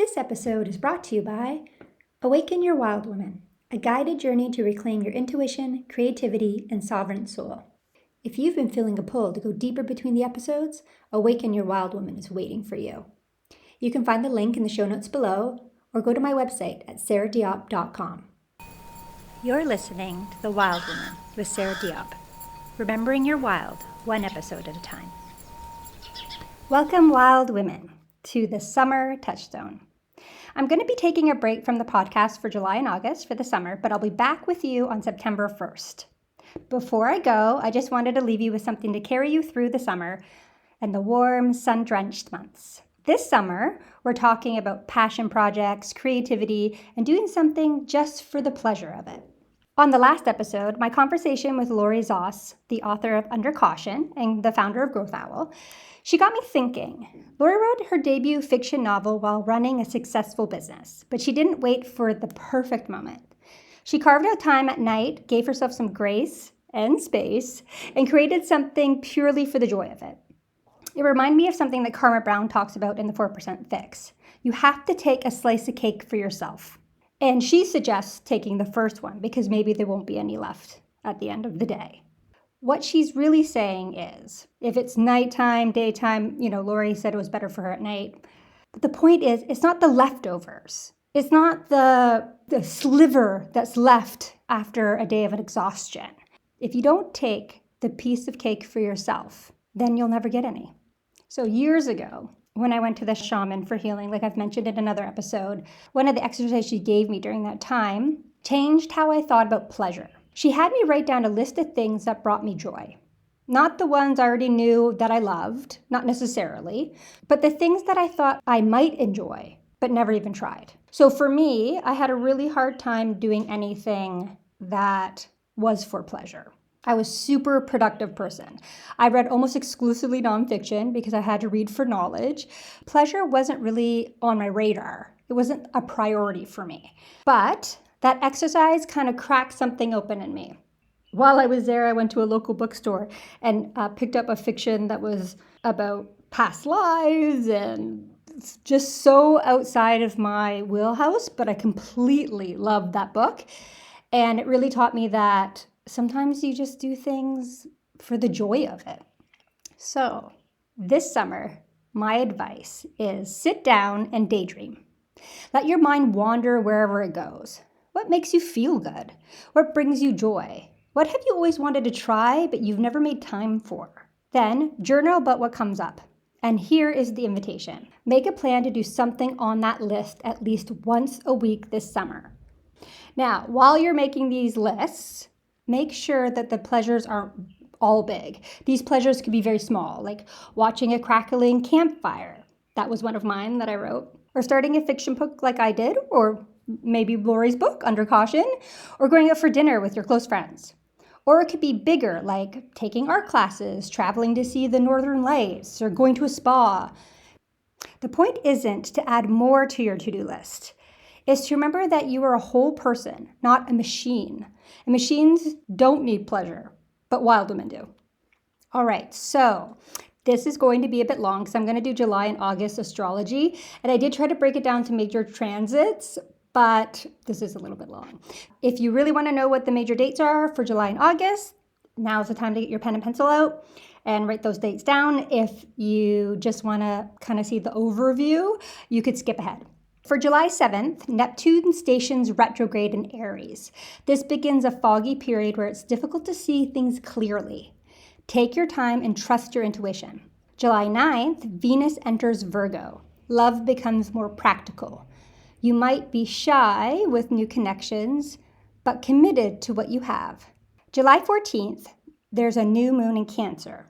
This episode is brought to you by Awaken Your Wild Woman, a guided journey to reclaim your intuition, creativity, and sovereign soul. If you've been feeling a pull to go deeper between the episodes, Awaken Your Wild Woman is waiting for you. You can find the link in the show notes below or go to my website at sarahdiop.com. You're listening to The Wild Woman with Sarah Diop, remembering your wild, one episode at a time. Welcome, wild women, to the summer Touchstone. I'm going to be taking a break from the podcast for July and August for the summer, but I'll be back with you on September 1st. Before I go, I just wanted to leave you with something to carry you through the summer and the warm, sun-drenched months. This summer, we're talking about passion projects, creativity, and doing something just for the pleasure of it. On the last episode, my conversation with Lori Zoss, the author of Under Caution and the founder of Growth Owl, she got me thinking. Lori wrote her debut fiction novel while running a successful business, but she didn't wait for the perfect moment. She carved out time at night, gave herself some grace and space, and created something purely for the joy of it. It reminded me of something that Karma Brown talks about in the 4% Fix. You have to take a slice of cake for yourself. And she suggests taking the first one because maybe there won't be any left at the end of the day. What she's really saying is, if it's nighttime, daytime, Lori said it was better for her at night. But the point is, it's not the leftovers. It's not the sliver that's left after a day of an exhaustion. If you don't take the piece of cake for yourself, then you'll never get any. So years ago, when I went to the shaman for healing, like I've mentioned in another episode, one of the exercises she gave me during that time changed how I thought about pleasure. She had me write down a list of things that brought me joy. Not the ones I already knew that I loved, not necessarily, but the things that I thought I might enjoy, but never even tried. So for me, I had a really hard time doing anything that was for pleasure. I was a super productive person. I read almost exclusively nonfiction because I had to read for knowledge. Pleasure wasn't really on my radar. It wasn't a priority for me. But that exercise kind of cracked something open in me. While I was there, I went to a local bookstore and picked up a fiction that was about past lives and just so outside of my wheelhouse, but I completely loved that book. And it really taught me that sometimes you just do things for the joy of it. So this summer, my advice is sit down and daydream. Let your mind wander wherever it goes. What makes you feel good? What brings you joy? What have you always wanted to try but you've never made time for? Then journal about what comes up. And here is the invitation. Make a plan to do something on that list at least once a week this summer. Now, while you're making these lists, make sure that the pleasures aren't all big. These pleasures could be very small, like watching a crackling campfire. That was one of mine that I wrote. Or starting a fiction book like I did, or maybe Lori's book, Under Caution, or going out for dinner with your close friends. Or it could be bigger, like taking art classes, traveling to see the Northern Lights, or going to a spa. The point isn't to add more to your to-do list. It's to remember that you are a whole person, not a machine. And machines don't need pleasure, but wild women do. All right, so this is going to be a bit long because I'm going to do July and August astrology. And I did try to break it down to major transits, but this is a little bit long. If you really want to know what the major dates are for July and August, now's the time to get your pen and pencil out and write those dates down. If you just want to kind of see the overview, you could skip ahead. For July 7th, Neptune stations retrograde in Aries. This begins a foggy period where it's difficult to see things clearly. Take your time and trust your intuition. July 9th, Venus enters Virgo. Love becomes more practical. You might be shy with new connections, but committed to what you have. July 14th, there's a new moon in Cancer.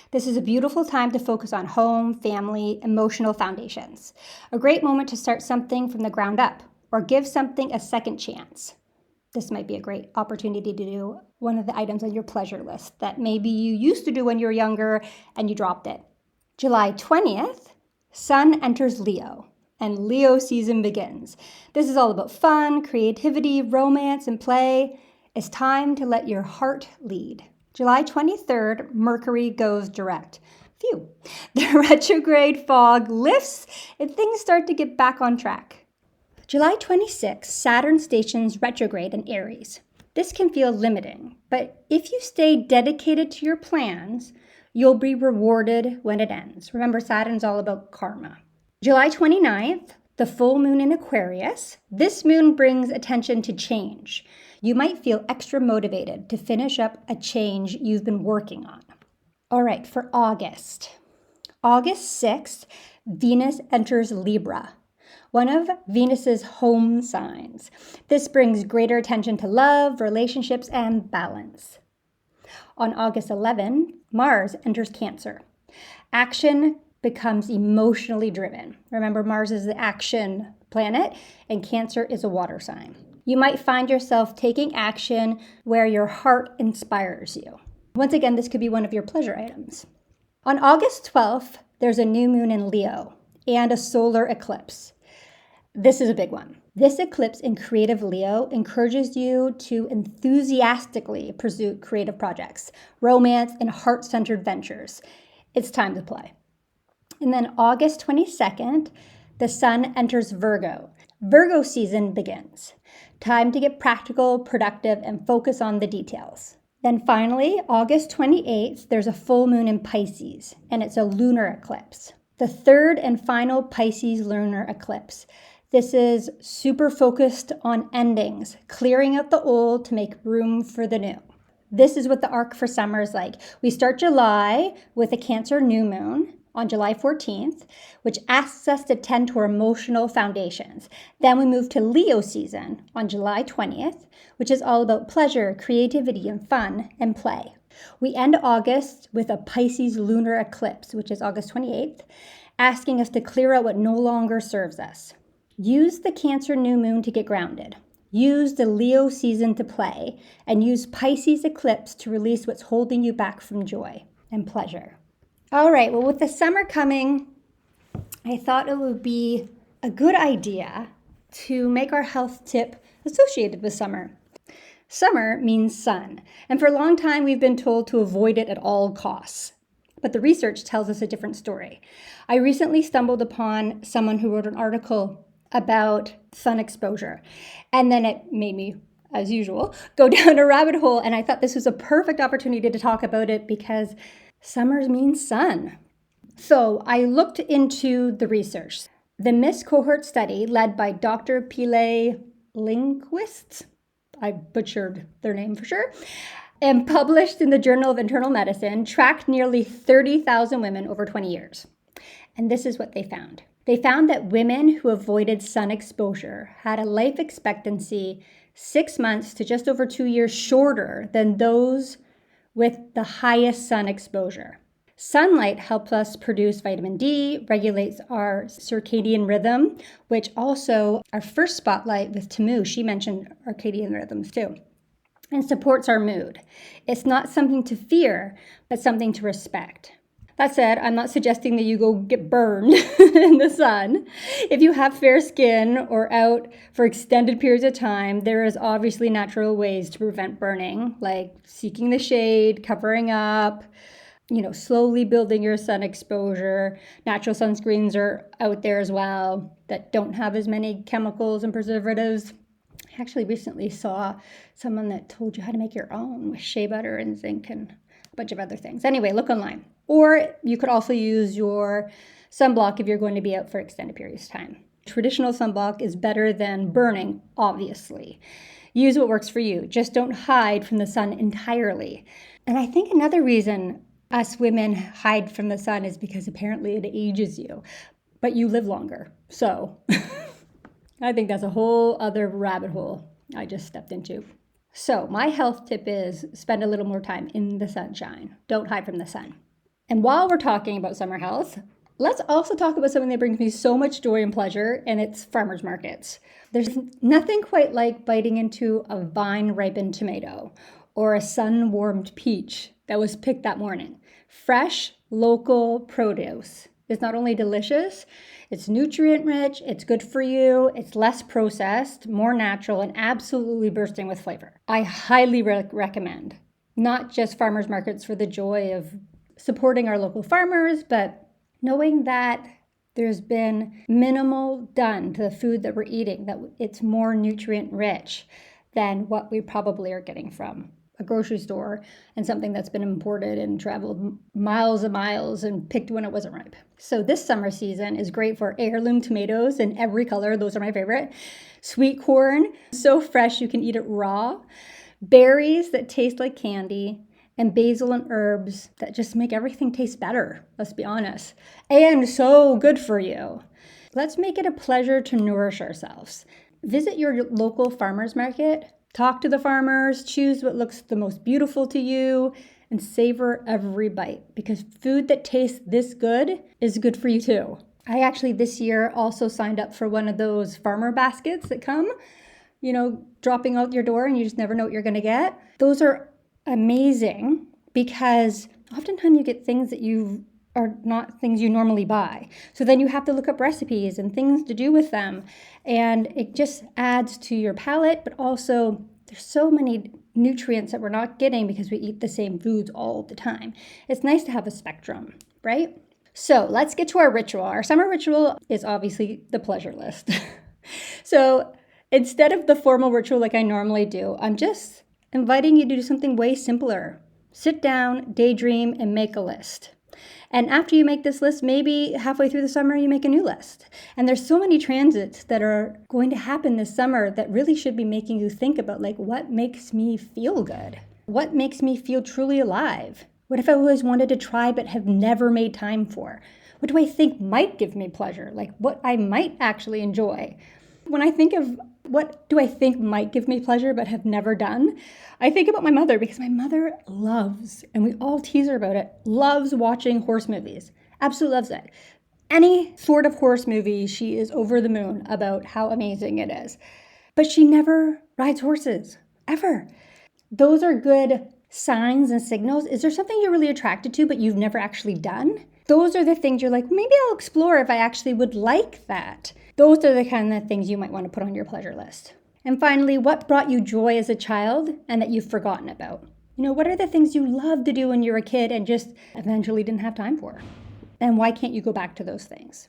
This is a beautiful time to focus on home, family, emotional foundations. A great moment to start something from the ground up or give something a second chance. This might be a great opportunity to do one of the items on your pleasure list that maybe you used to do when you were younger and you dropped it. July 20th, Sun enters Leo and Leo season begins. This is all about fun, creativity, romance, and play. It's time to let your heart lead. July 23rd, Mercury goes direct. Phew. The retrograde fog lifts and things start to get back on track. July 26th, Saturn stations retrograde in Aries. This can feel limiting, but if you stay dedicated to your plans, you'll be rewarded when it ends. Remember, Saturn's all about karma. July 29th, the full moon in Aquarius. This moon brings attention to change. You might feel extra motivated to finish up a change you've been working on. All right, for August. August 6th, Venus enters Libra, one of Venus's home signs. This brings greater attention to love, relationships, and balance. On August 11, Mars enters Cancer. Action becomes emotionally driven. Remember, Mars is the action planet, and Cancer is a water sign. You might find yourself taking action where your heart inspires you. Once again, this could be one of your pleasure items. On August 12th, there's a new moon in Leo and a solar eclipse. This is a big one. This eclipse in creative Leo encourages you to enthusiastically pursue creative projects, romance, and heart-centered ventures. It's time to play. And then August 22nd, the sun enters Virgo. Virgo season begins. Time to get practical, productive, and focus on the details. Then finally, August 28th, there's a full moon in Pisces, and it's a lunar eclipse. The third and final Pisces lunar eclipse. This is super focused on endings, clearing out the old to make room for the new. This is what the arc for summer is like. We start July with a Cancer new moon on July 14th, which asks us to tend to our emotional foundations. Then we move to Leo season on July 20th, which is all about pleasure, creativity, and fun and play. We end August with a Pisces lunar eclipse, which is August 28th, asking us to clear out what no longer serves us. Use the Cancer new moon to get grounded. Use the Leo season to play, and use Pisces eclipse to release what's holding you back from joy and pleasure. All right, well, with the summer coming, I thought it would be a good idea to make our health tip associated with summer. Summer means sun, and for a long time we've been told to avoid it at all costs. But the research tells us a different story. I recently stumbled upon someone who wrote an article about sun exposure, and then it made me, as usual, go down a rabbit hole, and I thought this was a perfect opportunity to talk about it because summer means sun. So I looked into the research. The MISS Cohort Study, led by Dr. Pile Lindquist, I butchered their name for sure, and published in the Journal of Internal Medicine, tracked nearly 30,000 women over 20 years. And this is what they found. They found that women who avoided sun exposure had a life expectancy 6 months to just over 2 years shorter than those with the highest sun exposure. Sunlight helps us produce vitamin D, regulates our circadian rhythm, which also our first spotlight with Tamu, she mentioned circadian rhythms too, and supports our mood. It's not something to fear, but something to respect. That said, I'm not suggesting that you go get burned in the sun. If you have fair skin or out for extended periods of time, there is obviously natural ways to prevent burning, like seeking the shade, covering up, slowly building your sun exposure. Natural sunscreens are out there as well that don't have as many chemicals and preservatives. I actually recently saw someone that told you how to make your own with shea butter and zinc and a bunch of other things. Anyway, look online. Or you could also use your sunblock if you're going to be out for extended periods of time. Traditional sunblock is better than burning, obviously. Use what works for you. Just don't hide from the sun entirely. And I think another reason us women hide from the sun is because apparently it ages you, but you live longer. So I think that's a whole other rabbit hole I just stepped into. So my health tip is spend a little more time in the sunshine. Don't hide from the sun. And while we're talking about summer health, let's also talk about something that brings me so much joy and pleasure, and it's farmers markets. There's nothing quite like biting into a vine-ripened tomato or a sun-warmed peach that was picked that morning. Fresh, local produce is not only delicious, it's nutrient-rich, it's good for you, it's less processed, more natural, and absolutely bursting with flavor. I highly recommend not just farmers markets for the joy of supporting our local farmers, but knowing that there's been minimal done to the food that we're eating, that it's more nutrient rich than what we probably are getting from a grocery store and something that's been imported and traveled miles and miles and picked when it wasn't ripe. So this summer season is great for heirloom tomatoes in every color. Those are my favorite. Sweet corn, so fresh you can eat it raw. Berries that taste like candy, and basil and herbs that just make everything taste better, let's be honest. And so good for you. Let's make it a pleasure to nourish ourselves. Visit your local farmers market, talk to the farmers, choose what looks the most beautiful to you, and savor every bite, because food that tastes this good is good for you too. I actually this year also signed up for one of those farmer baskets that come, dropping out your door and you just never know what you're going to get. Those are amazing because oftentimes you get things that you are not things you normally buy. So then you have to look up recipes and things to do with them. And it just adds to your palate, but also there's so many nutrients that we're not getting because we eat the same foods all the time. It's nice to have a spectrum, right? So let's get to our ritual. Our summer ritual is obviously the pleasure list. So instead of the formal ritual like I normally do, I'm just inviting you to do something way simpler. Sit down, daydream, and make a list. And after you make this list, maybe halfway through the summer, you make a new list. And there's so many transits that are going to happen this summer that really should be making you think about, what makes me feel good? What makes me feel truly alive? What if I always wanted to try but have never made time for? What do I think might give me pleasure? What I might actually enjoy? When I think of what do I think might give me pleasure but have never done, I think about my mother, because my mother loves, and we all tease her about it, loves watching horse movies. Absolutely loves it. Any sort of horse movie, she is over the moon about how amazing it is. But she never rides horses, ever. Those are good signs and signals. Is there something you're really attracted to but you've never actually done? Those are the things you're like, maybe I'll explore if I actually would like that. Those are the kind of things you might want to put on your pleasure list. And finally, what brought you joy as a child and that you've forgotten about? What are the things you loved to do when you were a kid and just eventually didn't have time for? And why can't you go back to those things?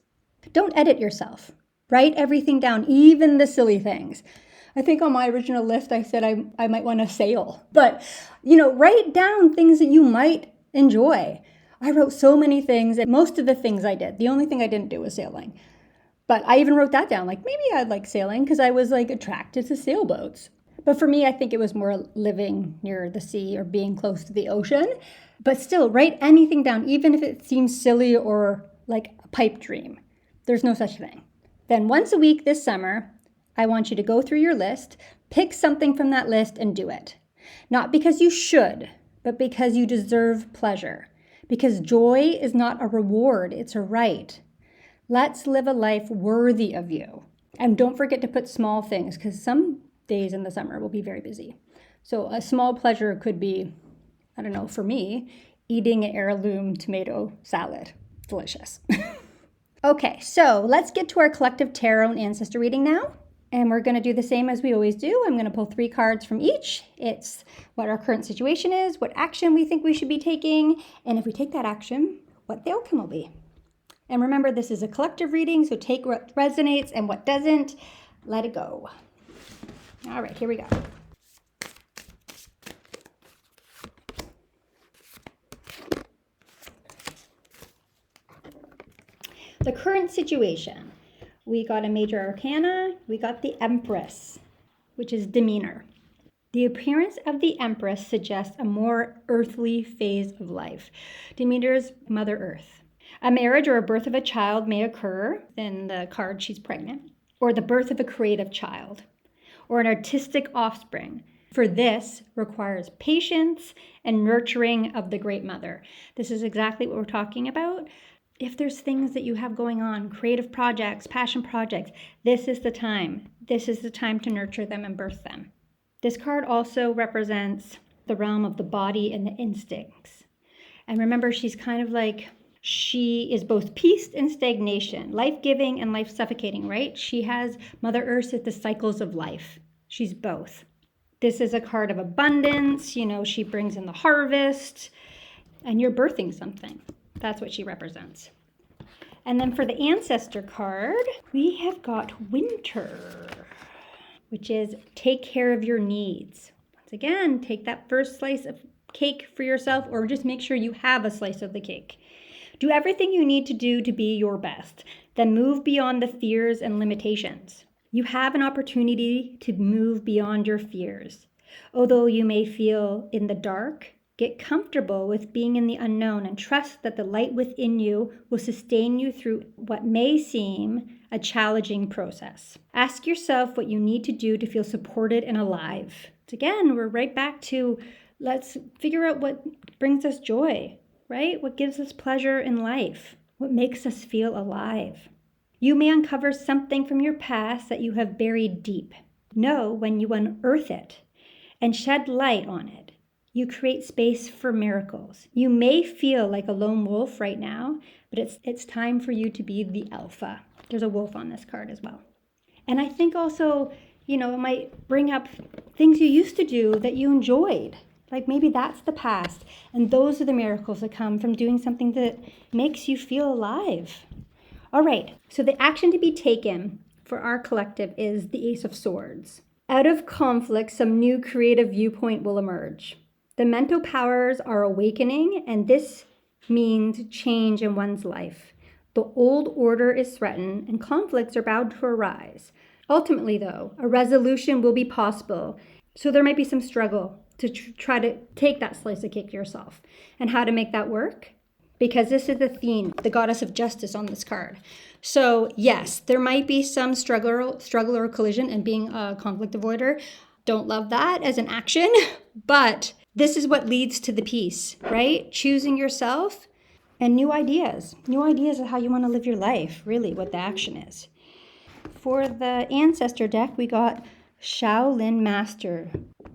Don't edit yourself. Write everything down, even the silly things. I think on my original list, I said I might want to sail. But, write down things that you might enjoy. I wrote so many things, and most of the things I did. The only thing I didn't do was sailing. But I even wrote that down, maybe I'd like sailing because I was attracted to sailboats. But for me, I think it was more living near the sea or being close to the ocean. But still, write anything down, even if it seems silly or like a pipe dream. There's no such thing. Then once a week this summer, I want you to go through your list, pick something from that list and do it. Not because you should, but because you deserve pleasure. Because joy is not a reward, it's a right. Let's live a life worthy of you. And don't forget to put small things, because some days in the summer will be very busy. So a small pleasure could be, for me, eating an heirloom tomato salad. Delicious. Okay, so let's get to our collective tarot and ancestor reading now. And we're going to do the same as we always do. I'm going to pull 3 cards from each. It's what our current situation is, what action we think we should be taking, and if we take that action, what the outcome will be. And remember, this is a collective reading, so take what resonates and what doesn't, let it go. All right, here we go. The current situation. We got a major arcana, we got the Empress, which is demeanor. The appearance of the Empress suggests a more earthly phase of life. Demeanor is Mother Earth. A marriage or a birth of a child may occur, in the card she's pregnant, or the birth of a creative child, or an artistic offspring. For this requires patience and nurturing of the Great Mother. This is exactly what we're talking about. If there's things that you have going on, creative projects, passion projects, this is the time. This is the time to nurture them and birth them. This card also represents the realm of the body and the instincts. And remember, she's kind of she is both peace and stagnation, life-giving and life-suffocating, right? She has Mother Earth at the cycles of life. She's both. This is a card of abundance. She brings in the harvest. and you're birthing something. That's what she represents. And then for the ancestor card, we have got winter, which is take care of your needs. Once again, take that first slice of cake for yourself, or just make sure you have a slice of the cake. Do everything you need to do to be your best, then move beyond the fears and limitations. You have an opportunity to move beyond your fears. Although you may feel in the dark, get comfortable with being in the unknown and trust that the light within you will sustain you through what may seem a challenging process. Ask yourself what you need to do to feel supported and alive. Again, we're right back to let's figure out what brings us joy, right? What gives us pleasure in life? What makes us feel alive? You may uncover something from your past that you have buried deep. Know when you unearth it and shed light on it, you create space for miracles. You may feel like a lone wolf right now, but it's time for you to be the alpha. There's a wolf on this card as well. And I think also, it might bring up things you used to do that you enjoyed. Like maybe that's the past. And those are the miracles that come from doing something that makes you feel alive. All right, so the action to be taken for our collective is the Ace of Swords. Out of conflict, some new creative viewpoint will emerge. The mental powers are awakening, and this means change in one's life. The old order is threatened, and conflicts are bound to arise. Ultimately, though, a resolution will be possible, so there might be some struggle to try to take that slice of cake yourself. And how to make that work? Because this is the theme, the goddess of justice on this card. So yes, there might be some struggle or collision, and being a conflict avoider, don't love that as an action, but this is what leads to the peace, right? Choosing yourself and new ideas of how you want to live your life, really what the action is. For the ancestor deck, we got Shaolin Master.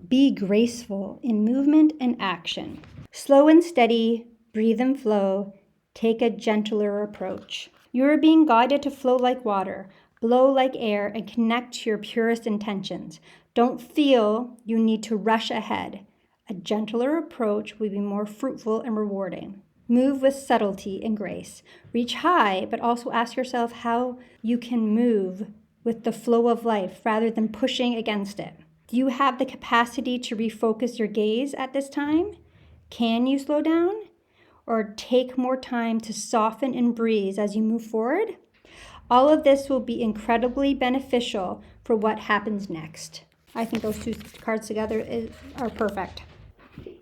Be graceful in movement and action. Slow and steady, breathe and flow, take a gentler approach. You are being guided to flow like water, blow like air, and connect to your purest intentions. Don't feel you need to rush ahead. A gentler approach will be more fruitful and rewarding. Move with subtlety and grace. Reach high, but also ask yourself how you can move with the flow of life rather than pushing against it. Do you have the capacity to refocus your gaze at this time? Can you slow down? Or take more time to soften and breathe as you move forward? All of this will be incredibly beneficial for what happens next. I think those two cards together are perfect.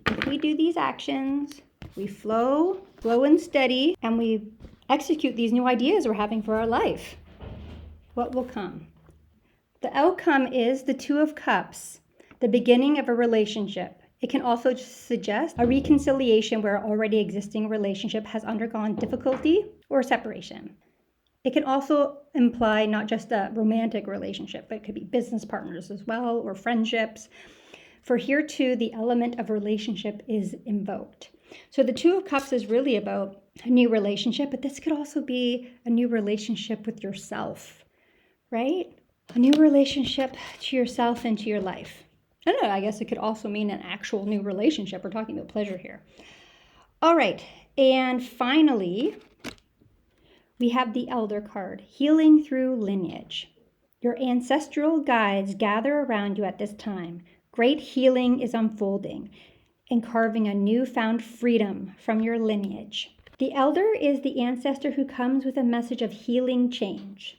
If we do these actions, we flow and steady, and we execute these new ideas we're having for our life, what will come? The outcome is the Two of Cups, the beginning of a relationship. It can also suggest a reconciliation where an already existing relationship has undergone difficulty or separation. It can also imply not just a romantic relationship, but it could be business partners as well, or friendships. For here too, the element of relationship is invoked. So the Two of Cups is really about a new relationship, but this could also be a new relationship with yourself, right? A new relationship to yourself and to your life. I don't know, I guess it could also mean an actual new relationship. We're talking about pleasure here. All right, and finally, we have the Elder card, Healing Through Lineage. Your ancestral guides gather around you at this time. Great healing is unfolding and carving a newfound freedom from your lineage. The Elder is the ancestor who comes with a message of healing change.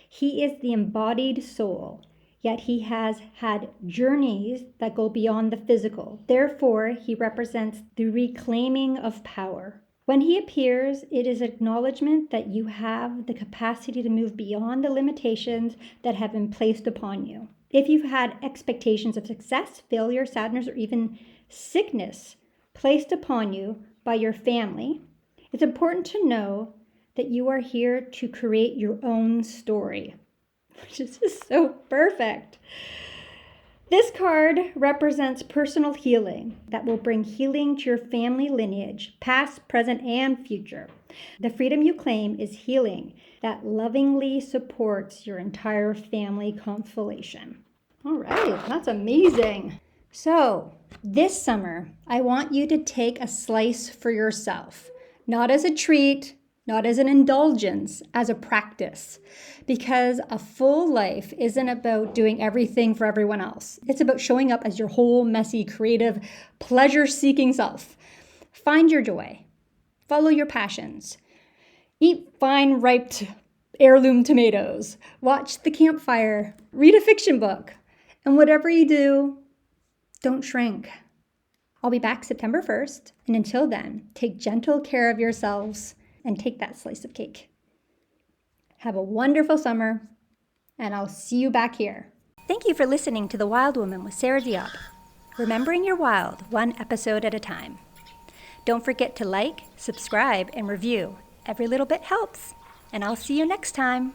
He is the embodied soul, yet he has had journeys that go beyond the physical. Therefore, he represents the reclaiming of power. When he appears, it is acknowledgement that you have the capacity to move beyond the limitations that have been placed upon you. If you've had expectations of success, failure, sadness, or even sickness placed upon you by your family, it's important to know that you are here to create your own story, which is just so perfect. This card represents personal healing that will bring healing to your family lineage, past, present, and future. The freedom you claim is healing that lovingly supports your entire family constellation. All right, that's amazing. So, this summer, I want you to take a slice for yourself, not as a treat, not as an indulgence, as a practice. Because a full life isn't about doing everything for everyone else. It's about showing up as your whole, messy, creative, pleasure-seeking self. Find your joy. Follow your passions. Eat fine, ripe heirloom tomatoes. Watch the campfire. Read a fiction book. And whatever you do, don't shrink. I'll be back September 1st, and until then, take gentle care of yourselves and take that slice of cake. Have a wonderful summer, and I'll see you back here. Thank you for listening to The Wild Woman with Sarah Diop. Remembering your wild, one episode at a time. Don't forget to like, subscribe, and review. Every little bit helps, and I'll see you next time.